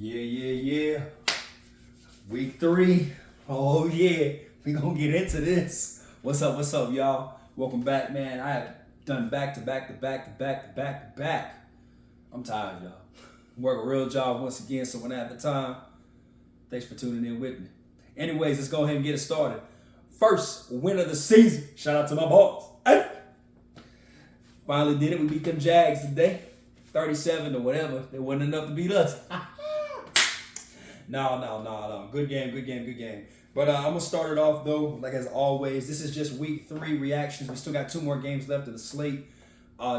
Yeah. Week 3. Oh, yeah. We gonna get into this. What's up, y'all? Welcome back, man. I have done back to back. I'm tired, y'all. Work a real job once again, so when I have the time, thanks for tuning in with me. Anyways, let's go ahead and get it started. First win of the season. Shout out to my boss. Hey! Finally did it. We beat them Jags today. 37 or whatever. They wasn't enough to beat us. No. Good game. But I'm going to start it off, though, like as always. This is just week 3 reactions. We still got 2 more games left of the slate.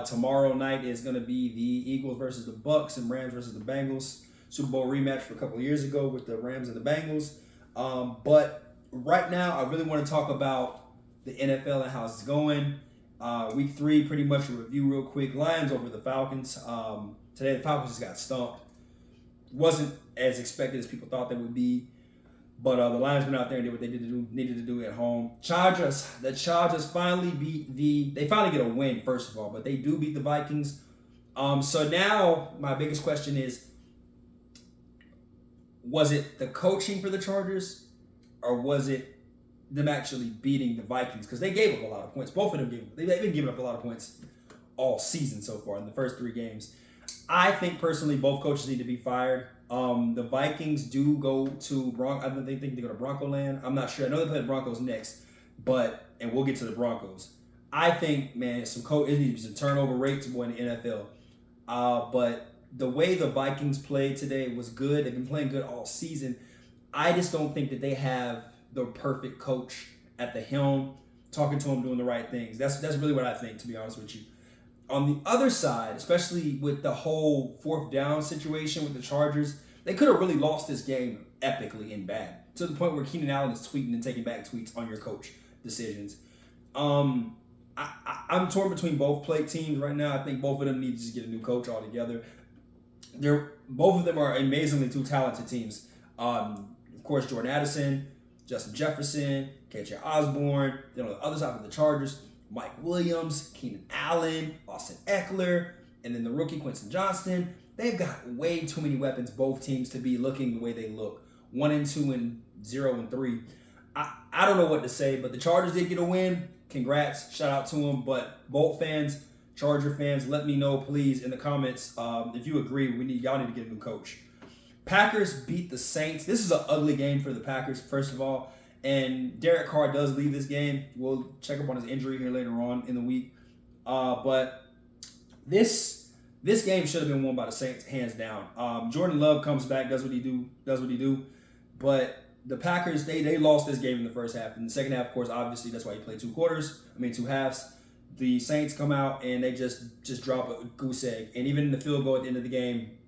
Tomorrow night is going to be the Eagles versus the Bucks and Rams versus the Bengals. Super Bowl rematch for a couple of years ago with the Rams and the Bengals. But right now, I really want to talk about the NFL and how it's going. Week 3, pretty much a review real quick. Lions over the Falcons. Today, the Falcons just got stumped. Wasn't as expected as people thought they would be. But the Lions went out there and did what they needed to do at home. The Chargers finally they finally get a win, first of all, but they do beat the Vikings. So now my biggest question is, was it the coaching for the Chargers or was it them actually beating the Vikings? Because they gave up a lot of points. Both of them they've been giving up a lot of points all season so far in the first 3 games. I think personally both coaches need to be fired. The Vikings do go to I think they go to Bronco land. I'm not sure. I know they play the Broncos next, and we'll get to the Broncos. I think, man, it needs some turnover rates more in the NFL. But the way the Vikings played today was good. They've been playing good all season. I just don't think that they have the perfect coach at the helm, talking to him, doing the right things. That's really what I think, to be honest with you. On the other side, especially with the whole 4th down situation with the Chargers, they could have really lost this game epically and bad, to the point where Keenan Allen is tweeting and taking back tweets on your coach decisions. I'm torn between both play teams right now. I think both of them need to just get a new coach altogether. Both of them are amazingly 2 talented teams. Of course, Jordan Addison, Justin Jefferson, KJ Osborne. Then on the other side of the Chargers, Mike Williams, Keenan Allen, Austin Eckler, and then the rookie Quentin Johnston. They've got way too many weapons, both teams, to be looking the way they look. 1-2 and 0-3. I don't know what to say, but the Chargers did get a win. Congrats. Shout out to them. But Bolt fans, Charger fans, let me know, please, in the comments if you agree. Y'all need to get a new coach. Packers beat the Saints. This is an ugly game for the Packers, first of all. And Derek Carr does leave this game. We'll check up on his injury here later on in the week. But this game should have been won by the Saints, hands down. Jordan Love comes back, does what he do. But the Packers, they lost this game in the first half. In the second half, of course, obviously, that's why you play 2 halves. The Saints come out and they just drop a goose egg. And even in the field goal at the end of the game,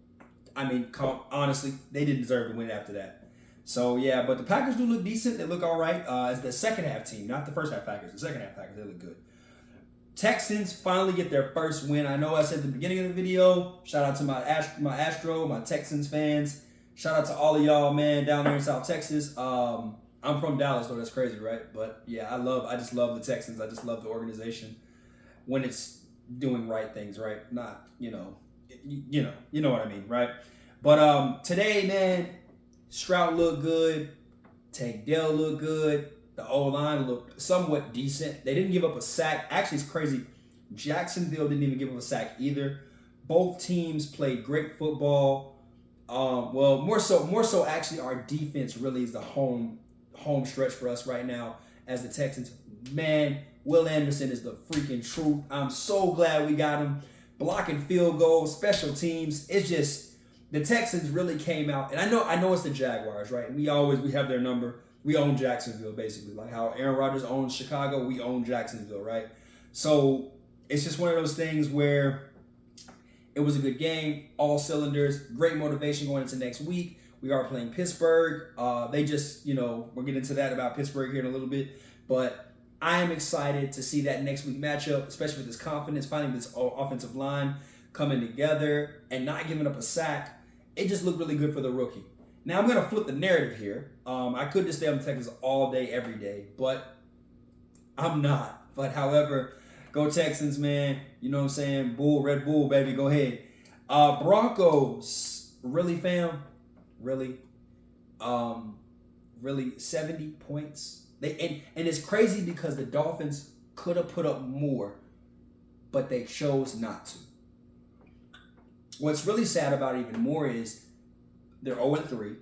honestly, they didn't deserve to win after that. So, yeah, but the Packers do look decent. They look all right. As the second half team, not the first half Packers. The second half Packers, they look good. Texans finally get their first win. I know I said at the beginning of the video, shout out to my Texans fans. Shout out to all of y'all, man, down there in South Texas. I'm from Dallas, though. That's crazy, right? But, yeah, I just love the Texans. I just love the organization when it's doing right things, right? Not, you know what I mean, right? But today, man, Stroud looked good. Tank Dell looked good. The O-line looked somewhat decent. They didn't give up a sack. Actually, it's crazy. Jacksonville didn't even give up a sack either. Both teams played great football. More so actually our defense really is the home stretch for us right now as the Texans. Man, Will Anderson is the freaking truth. I'm so glad we got him. Blocking field goals, special teams. It's just the Texans really came out, and I know it's the Jaguars, right? We have their number. We own Jacksonville, basically. Like how Aaron Rodgers owns Chicago, we own Jacksonville, right? So it's just one of those things where it was a good game, all cylinders, great motivation going into next week. We are playing Pittsburgh. They just, we'll get into that about Pittsburgh here in a little bit, but I am excited to see that next week matchup, especially with this confidence, finding this offensive line coming together and not giving up a sack. It just looked really good for the rookie. Now, I'm going to flip the narrative here. I could just stay on the Texans all day, every day, but I'm not. But however, go Texans, man. You know what I'm saying? Red Bull, baby. Go ahead. Broncos, really, fam? Really? Really 70 points. And it's crazy because the Dolphins could have put up more, but they chose not to. What's really sad about it even more is they're 0-3.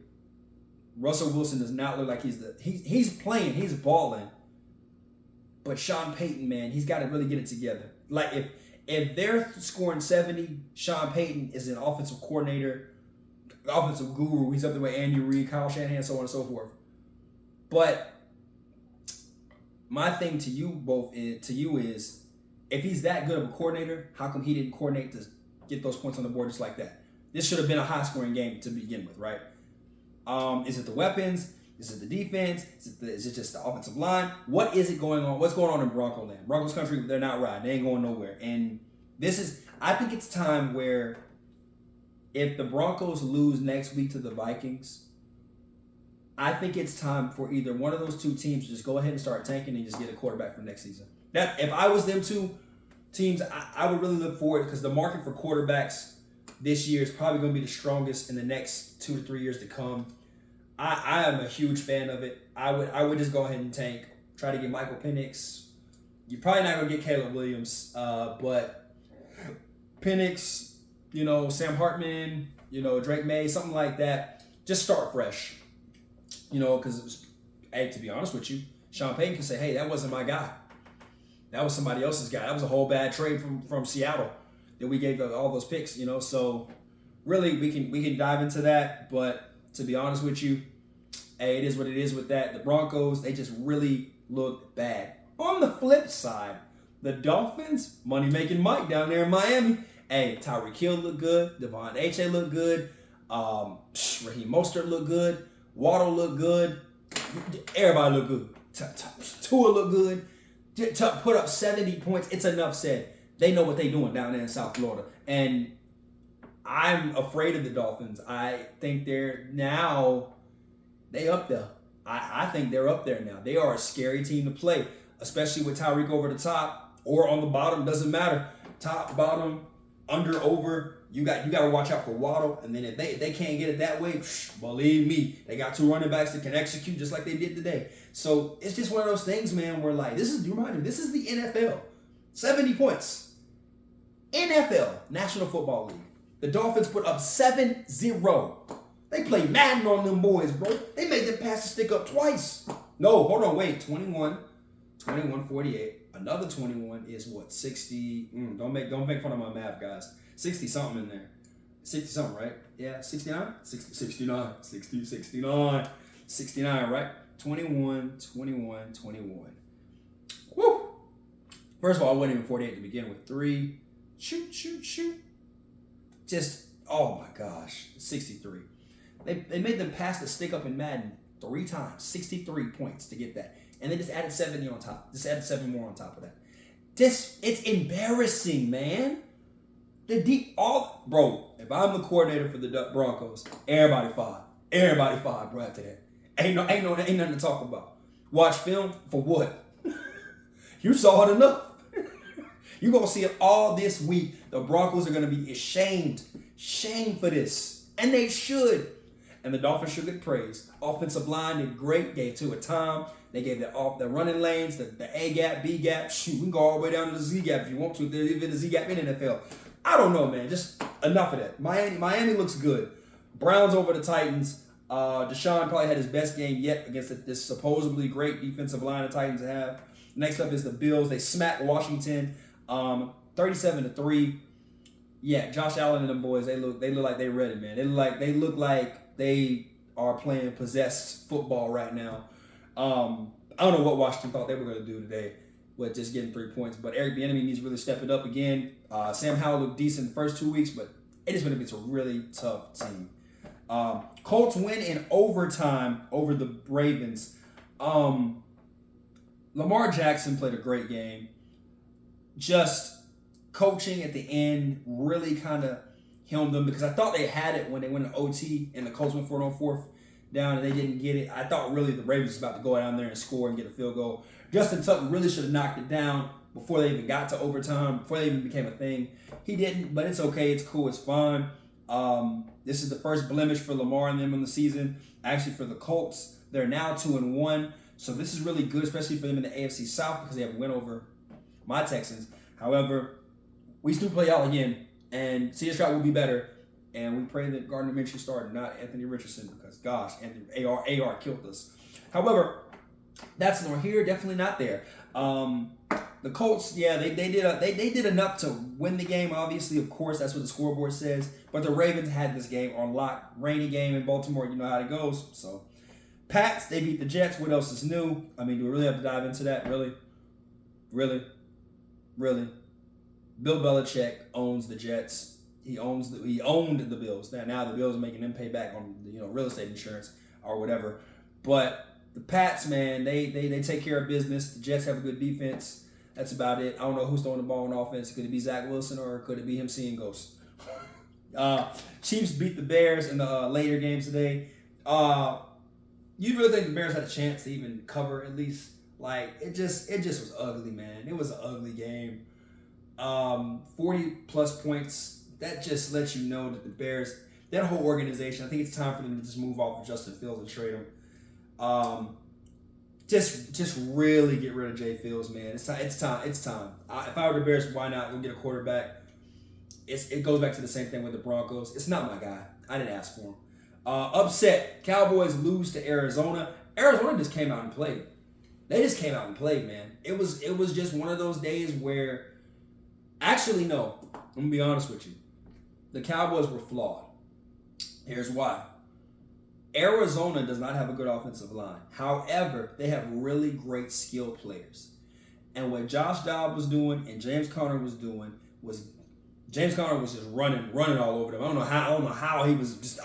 Russell Wilson does not look like he's playing, he's balling. But Sean Payton, man, he's got to really get it together. Like if they're scoring 70, Sean Payton is an offensive coordinator, offensive guru. He's up there with Andy Reid, Kyle Shanahan, so on and so forth. But my thing to you is, if he's that good of a coordinator, how come he didn't coordinate to get those points on the board just like that? This should have been a high-scoring game to begin with, right? Is it the weapons? Is it the defense? Is it just the offensive line? What is it going on? What's going on in Bronco land? Broncos country, they're not riding. They ain't going nowhere. And I think it's time where if the Broncos lose next week to the Vikings, I think it's time for either one of those two teams to just go ahead and start tanking and just get a quarterback for next season. That if I was them two teams, I would really look forward, because the market for quarterbacks this year is probably going to be the strongest in the next 2 to 3 years to come. I am a huge fan of it. I would just go ahead and tank. Try to get Michael Penix. You're probably not going to get Caleb Williams, but Penix, Sam Hartman, Drake May, something like that. Just start fresh. Because, hey, to be honest with you, Sean Payton can say, hey, that wasn't my guy. That was somebody else's guy. That was a whole bad trade from Seattle that we gave all those picks, So really, we can dive into that. But to be honest with you, hey, it is what it is with that. The Broncos, they just really look bad. On the flip side, the Dolphins, money-making Mike down there in Miami. Hey, Tyreek Hill looked good. Devon Achane looked good. Raheem Mostert looked good. Waddle looked good. Everybody looked good. Tua looked good. Put up 70 points. It's enough said. They know what they're doing down there in South Florida. And I'm afraid of the Dolphins. I think they up there. I think they're up there now. They are a scary team to play, especially with Tyreek over the top or on the bottom. Doesn't matter. Top, bottom, under, over. You got to watch out for Waddle. And then if they can't get it that way, believe me, they got two running backs that can execute just like they did today. So it's just one of those things, man, where like, this is the NFL. 70 points. NFL, National Football League. The Dolphins put up 7-0. They played Madden on them boys, bro. They made them pass the stick up twice. No, hold on, wait. 21, 48. Another 21 is what? 60. Don't make fun of my math, guys. 60 something in there. 60 something, right? Yeah, 69? 69. 69, right? 21. Woo! First of all, I wasn't even 48 to begin with. 3. Shoot. Just, oh my gosh. 63. They made them pass the stick up in Madden 3 times. 63 points to get that. And they just added 70 on top. Just added 7 more on top of that. It's embarrassing, man. Bro, if I'm the coordinator for the Broncos, everybody fired. Bro, after that. Ain't nothing to talk about. Watch film for what? You saw it enough. You're going to see it all this week. The Broncos are going to be ashamed. Shame for this. And they should. And the Dolphins should get praise. Offensive line did great. Gave to it time. They gave the running lanes, the A gap, B gap. Shoot, we can go all the way down to the Z gap if you want to. If there's even a Z gap in NFL. I don't know, man. Just enough of that. Miami looks good. Browns over the Titans. Deshaun probably had his best game yet against this supposedly great defensive line the Titans have. Next up is the Bills. They smacked Washington 37-3. Yeah, Josh Allen and them boys, they look like they ready, man. They look like they are playing possessed football right now. I don't know what Washington thought they were going to do today with just getting 3 points, but Eric Bieniemy needs to really step it up again. Sam Howell looked decent the first 2 weeks, but it is going to be a really tough team. Colts win in overtime over the Ravens. Lamar Jackson played a great game. Just coaching at the end really kind of helmed them, because I thought they had it when they went to OT and the Colts went for it on 4th down and they didn't get it. I thought really the Ravens was about to go down there and score and get a field goal. Justin Tucker really should have knocked it down before they even got to overtime, before they even became a thing. He didn't, but it's okay. It's cool. It's fine. This is the first blemish for Lamar and them in the season. Actually, for the Colts, they're now 2-1. So this is really good, especially for them in the AFC South because they have a win over my Texans. However, we still play y'all again, and C.J. Stroud will be better. And we pray that Gardner Minshew started, not Anthony Richardson, because gosh, Anthony AR killed us. However, that's nor here, definitely not there. The Colts, yeah, they did enough to win the game. Obviously, of course, that's what the scoreboard says. But the Ravens had this game on lock. Rainy game in Baltimore, you know how it goes. So, Pats, they beat the Jets. What else is new? I mean, do we really have to dive into that? Really? Bill Belichick owns the Jets. He owned the Bills. Now the Bills are making them pay back on real estate insurance or whatever. But the Pats, man, they take care of business. The Jets have a good defense. That's about it. I don't know who's throwing the ball on offense. Could it be Zach Wilson or could it be him seeing ghosts? Chiefs beat the Bears in the later games today. You really think the Bears had a chance to even cover at least? Like it just was ugly, man. It was an ugly game. 40 plus points. That just lets you know that the Bears, that whole organization, I think it's time for them to just move off of Justin Fields and trade him. Just really get rid of Jay Fields, man. It's time. If I were the Bears, why not go get a quarterback? It goes back to the same thing with the Broncos. It's not my guy. I didn't ask for him. Upset. Cowboys lose to Arizona. Arizona just came out and played. They just came out and played, man. It was just one of those days where, actually, no. I'm gonna be honest with you. The Cowboys were flawed. Here's why. Arizona does not have a good offensive line. However, they have really great skill players. And what Josh Dobbs was doing and James Conner was doing was James Conner was just running all over them. I don't know how it was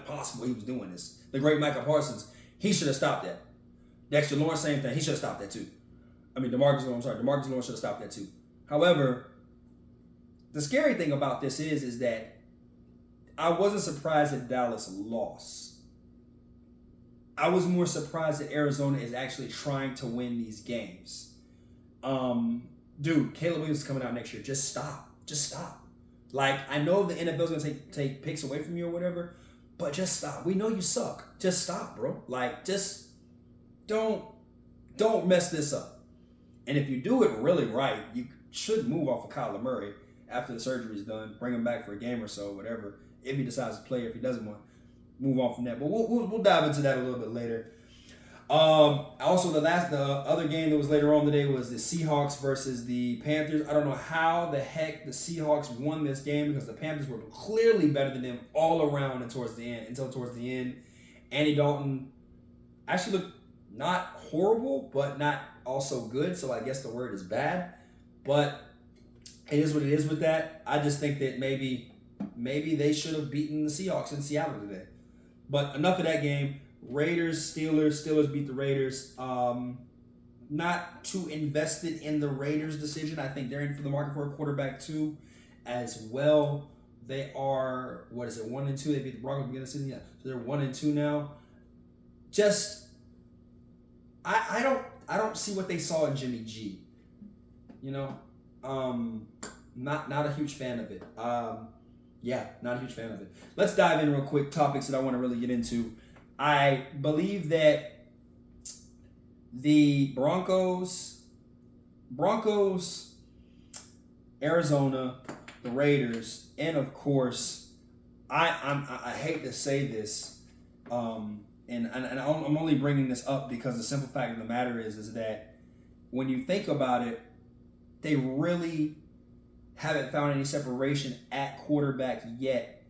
possible he was doing this. The great Micah Parsons, he should have stopped that. Dexter Lawrence, same thing. He should have stopped that too. DeMarcus Lawrence should have stopped that too. However, the scary thing about this is that I wasn't surprised that Dallas lost. I was more surprised that Arizona is actually trying to win these games. Dude, Caleb Williams is coming out next year. Just stop. Like, I know the NFL is going to take picks away from you or whatever, but just stop. We know you suck. Just stop, bro. Like, just don't mess this up. And if you do it really right, you should move off of Kyler Murray after the surgery is done, bring him back for a game or so, whatever, if he decides to play, if he doesn't want to move on from that. But we'll dive into that a little bit later. Also, the other game that was later on today was the Seahawks versus the Panthers. I don't know how the heck the Seahawks won this game because the Panthers were clearly better than them all around until towards the end. Andy Dalton actually looked not horrible, but not also good, so I guess the word is bad. But it is what it is with that. I just think that maybe they should have beaten the Seahawks in Seattle today. But enough of that game. Raiders, Steelers beat the Raiders. Not too invested in the Raiders' decision. I think they're in for the market for a quarterback too, as well. They are 1-2. They beat the Broncos at the beginning of the season. Yeah, so they're 1-2 now. Just I don't see what they saw in Jimmy G. Not a huge fan of it. Not a huge fan of it. Let's dive in real quick. Topics that I want to really get into. I believe that the Broncos, Arizona, the Raiders, and of course, I hate to say this, and I'm only bringing this up because the simple fact of the matter is that when you think about it, they really haven't found any separation at quarterback yet,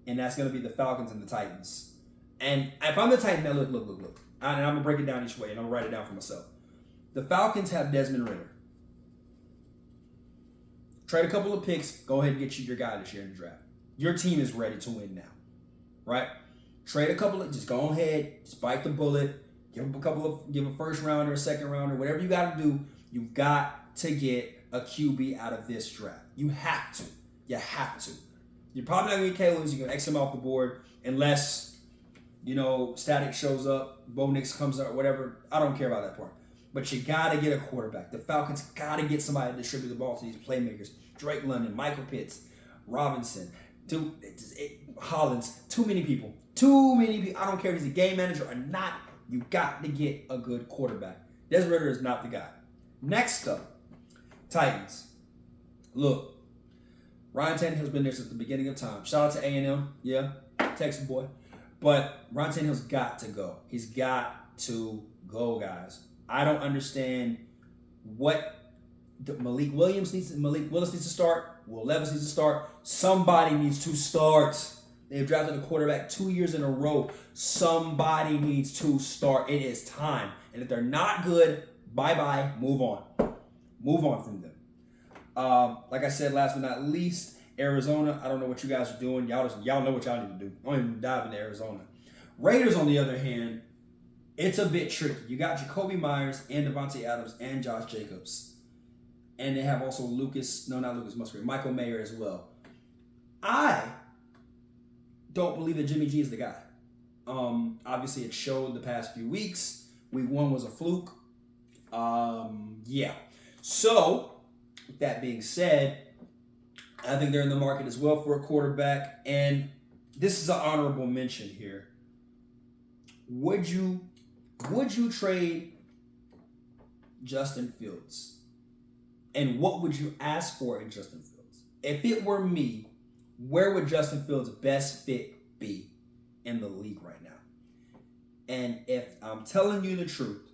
and that's going to be the Falcons and the Titans. And if I'm the Titans, now look. And I'm going to break it down each way, and I'm going to write it down for myself. The Falcons have Desmond Ridder. Trade a couple of picks. Go ahead and get you your guy this year in the draft. Your team is ready to win now, right? Trade a couple of, just go ahead, just bite the bullet. Give a first rounder, a second rounder, whatever you got to do. You've got to get a QB out of this draft. You have to. You're probably not going to get Caleb Williams. You're going to X him off the board unless, Static shows up, Bo Nix comes up, whatever. I don't care about that part. But you got to get a quarterback. The Falcons got to get somebody to distribute the ball to these playmakers. Drake London, Michael Pitts, Robinson. Dude, Hollins. Too many people. Too many people. I don't care if he's a game manager or not. You got to get a good quarterback. Desmond Ridder is not the guy. Next up, Titans. Look, Ryan Tannehill's been there since the beginning of time. Shout out to A&M. Yeah, Texas boy. But Ryan Tannehill's got to go. He's got to go, guys. I don't understand what Malik Willis needs to start. Will Levis needs to start. Somebody needs to start. They've drafted a quarterback 2 years in a row. Somebody needs to start. It is time. And if they're not good, bye-bye. Move on. Move on from them. Like I said, last but not least, Arizona. I don't know what you guys are doing. Y'all know what y'all need to do. Don't even dive into Arizona. Raiders, on the other hand, it's a bit tricky. You got Jacoby Myers and Devontae Adams and Josh Jacobs. And they have also Michael Mayer as well. I don't believe that Jimmy G is the guy. Obviously, it showed the past few weeks. Week 1 was a fluke. Yeah. So, with that being said, I think they're in the market as well for a quarterback. And this is an honorable mention here. Would you trade Justin Fields? And what would you ask for in Justin Fields? If it were me, where would Justin Fields' best fit be in the league right now? And if I'm telling you the truth,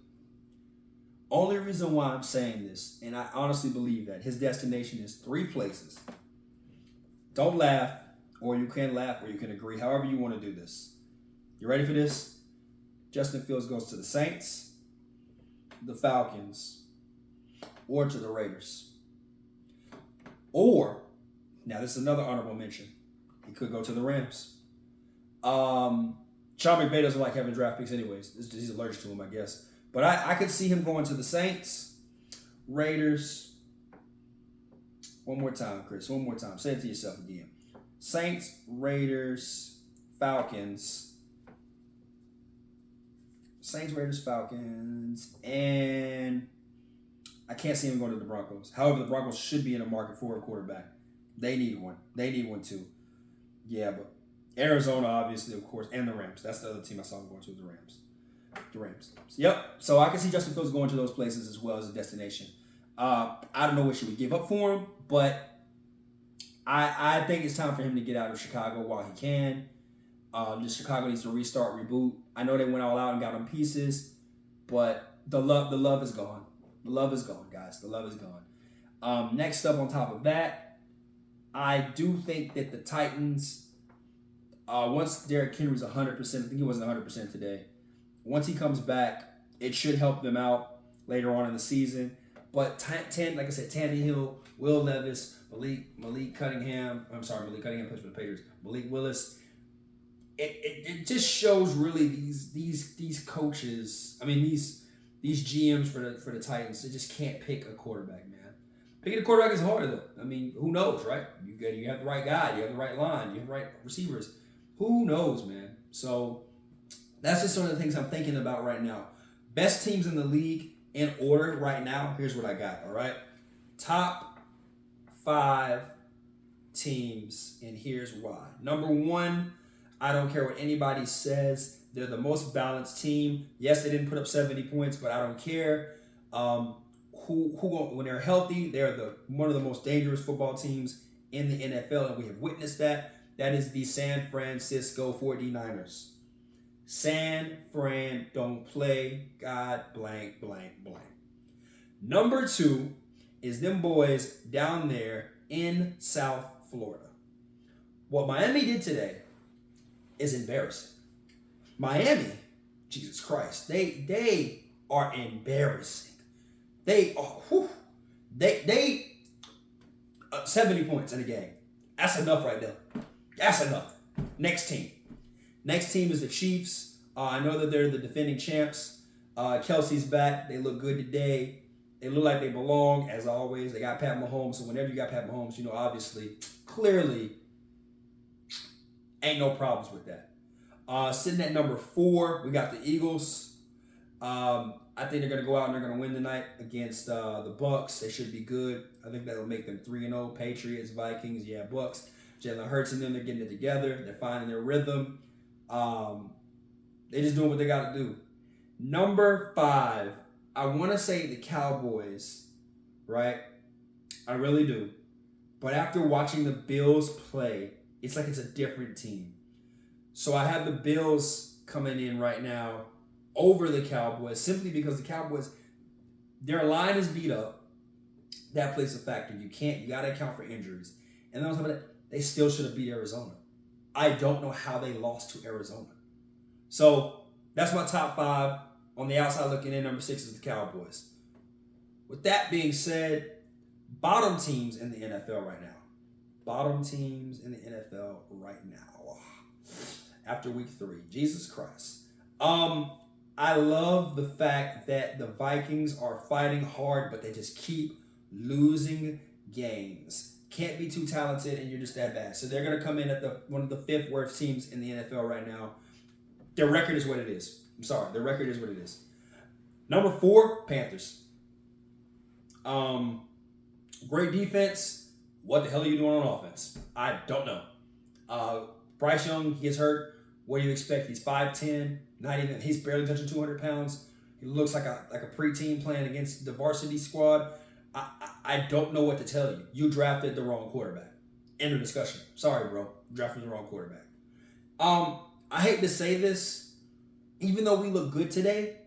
only reason why I'm saying this, and I honestly believe that, his destination is 3 places. Don't laugh, or you can laugh, or you can agree, however you want to do this. You ready for this? Justin Fields goes to the Saints, the Falcons, or to the Raiders. Or, now this is another honorable mention, he could go to the Rams. Sean McVay doesn't like having draft picks anyways. He's allergic to them, I guess. But I could see him going to the Saints, Raiders. One more time, Chris. One more time. Say it to yourself again. Saints, Raiders, Falcons. Saints, Raiders, Falcons. And I can't see him going to the Broncos. However, the Broncos should be in the market for a quarterback. They need one. They need one too. Yeah, but Arizona, obviously, of course, and the Rams. That's the other team I saw him going to, the Rams. The Rams. Yep. So I can see Justin Fields going to those places as well as a destination. I don't know what you would give up for him, but I think it's time for him to get out of Chicago while he can. Just Chicago needs to restart, reboot. I know they went all out and got him pieces, but the love is gone. The love is gone, guys. The love is gone. Next up on top of that, I do think that the Titans, once Derrick Henry's 100%, I think he wasn't 100% today. Once he comes back, it should help them out later on in the season. But like I said, Tannehill, Will Levis, Malik Cunningham. Malik Cunningham plays for the Patriots. Malik Willis. It just shows really these coaches. I mean these GMs for the Titans. They just can't pick a quarterback, man. Picking a quarterback is hard though. I mean, who knows, right? You have the right guy. You have the right line. You have the right receivers. Who knows, man? So that's just some of the things I'm thinking about right now. Best teams in the league in order right now. Here's what I got, all right? Top 5 teams, and here's why. Number 1, I don't care what anybody says. They're the most balanced team. Yes, they didn't put up 70 points, but I don't care. When they're healthy, they're one of the most dangerous football teams in the NFL, and we have witnessed that. That is the San Francisco 49ers. San Fran don't play, God blank, blank, blank. Number 2 is them boys down there in South Florida. What Miami did today is embarrassing. Miami, Jesus Christ, they are embarrassing. They are, 70 points in a game. That's enough right there. That's enough. Next team. Next team is the Chiefs. I know that they're the defending champs. Kelsey's back. They look good today. They look like they belong, as always. They got Pat Mahomes. So whenever you got Pat Mahomes, obviously, clearly, ain't no problems with that. Sitting at number 4, we got the Eagles. I think they're going to go out and they're going to win tonight against the Bucks. They should be good. I think that'll make them 3-0. Patriots, Vikings, Bucks. Jalen Hurts and them, they're getting it together. They're finding their rhythm. They just doing what they got to do. Number 5, I want to say the Cowboys, right? I really do. But after watching the Bills play, it's like it's a different team. So I have the Bills coming in right now over the Cowboys simply because the Cowboys, their line is beat up. That plays a factor. You got to account for injuries. And then on top of that, they still should have beat Arizona. I don't know how they lost to Arizona. So that's my top 5. On the outside looking in, number 6 is the Cowboys. With that being said, bottom teams in the NFL right now. Bottom teams in the NFL right now. After week 3. Jesus Christ. I love the fact that the Vikings are fighting hard, but they just keep losing games. Can't be too talented, and you're just that bad. So they're going to come in at one of the 5th worst teams in the NFL right now. Their record is what it is. I'm sorry. Their record is what it is. Number 4, Panthers. Great defense. What the hell are you doing on offense? I don't know. Bryce Young, he gets hurt. What do you expect? He's 5'10", he's barely touching 200 pounds. He looks like a preteen playing against the varsity squad. I don't know what to tell you. You drafted the wrong quarterback. End of discussion. Sorry, bro. You drafted the wrong quarterback. I hate to say this. Even though we look good today,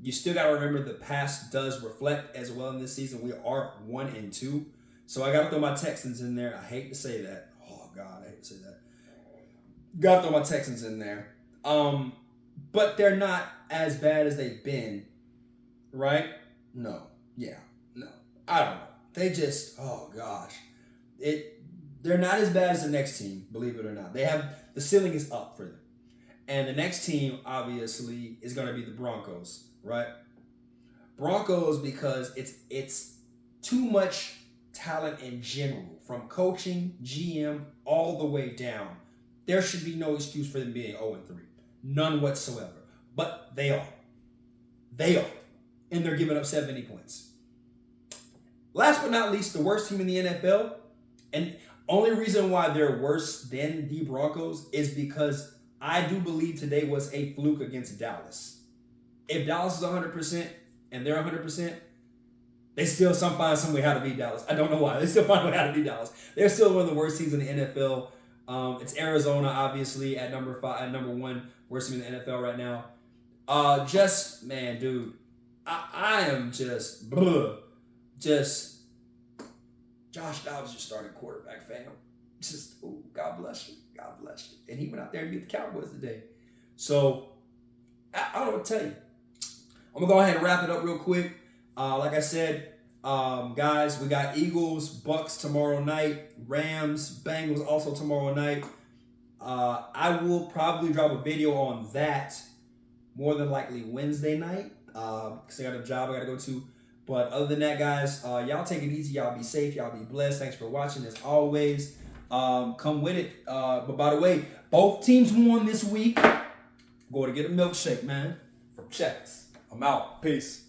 you still got to remember the past does reflect as well in this season. We are 1-2. So I got to throw my Texans in there. I hate to say that. Oh, God, I hate to say that. Got to throw my Texans in there. But they're not as bad as they've been, right? No. Yeah. No. I don't know. They just, oh, gosh. They're not as bad as the next team, believe it or not. The ceiling is up for them. And the next team, obviously, is going to be the Broncos, right? Broncos, because it's too much talent in general, from coaching, GM, all the way down. There should be no excuse for them being 0-3. None whatsoever. But they are. They are. And they're giving up 70 points. Last but not least, the worst team in the NFL, and only reason why they're worse than the Broncos is because I do believe today was a fluke against Dallas. If Dallas is 100% and they're 100%, they still find some way how to beat Dallas. I don't know why. They still find a way how to beat Dallas. They're still one of the worst teams in the NFL. It's Arizona, obviously, at number 1, worst team in the NFL right now. Man, dude, I am just Josh Dobbs just started quarterback, fam. God bless you. God bless you. And he went out there and beat the Cowboys today. So, I don't know what to tell you. I'm going to go ahead and wrap it up real quick. Like I said, guys, we got Eagles, Bucks tomorrow night, Rams, Bengals also tomorrow night. I will probably drop a video on that more than likely Wednesday night because I got a job I got to go to. But other than that, guys, y'all take it easy. Y'all be safe. Y'all be blessed. Thanks for watching as always. Come with it. But by the way, both teams won this week. Go to get a milkshake, man. From Chex. I'm out. Peace.